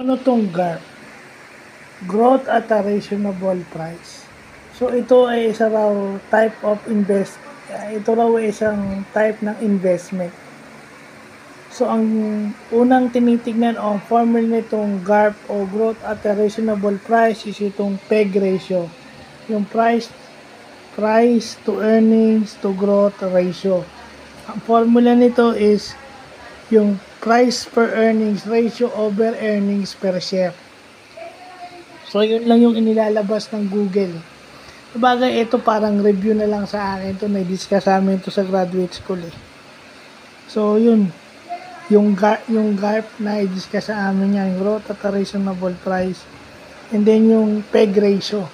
Ano tong GARP? Growth at a reasonable price. So ito ay isa raw type of ito raw ay isang type ng investment. So ang unang tinitignan o ang formula nitong GARP o growth at a reasonable price is itong PEG ratio. Yung price to earnings to growth ratio. Ang formula nito is yung price per earnings ratio over earnings per share. So, yun lang yung inilalabas ng Google. Sabagay, ito parang review na lang sa akin. Ito, na-discuss amin ito sa graduate school eh. So, yun. Yung GARP na i-discuss sa amin yan. Growth at a reasonable price. And then, yung PEG ratio.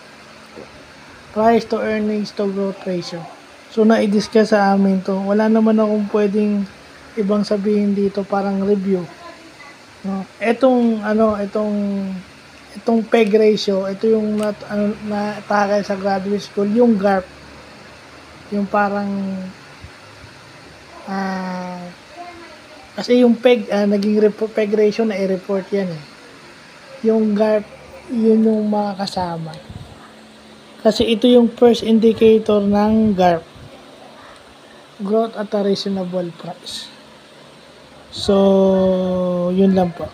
Price to earnings to growth ratio. So, na-i-discuss sa amin to. Wala naman akong pwedeng ibang sabihin dito, parang review. No? Itong PEG ratio, ito yung natakay sa graduate school, yung GARP, yung parang kasi yung PEG, naging PEG ratio na i-report yan eh. Yung GARP, yun yung mga kasama. Kasi ito yung first indicator ng GARP. Growth at a reasonable price. So, yun lang po.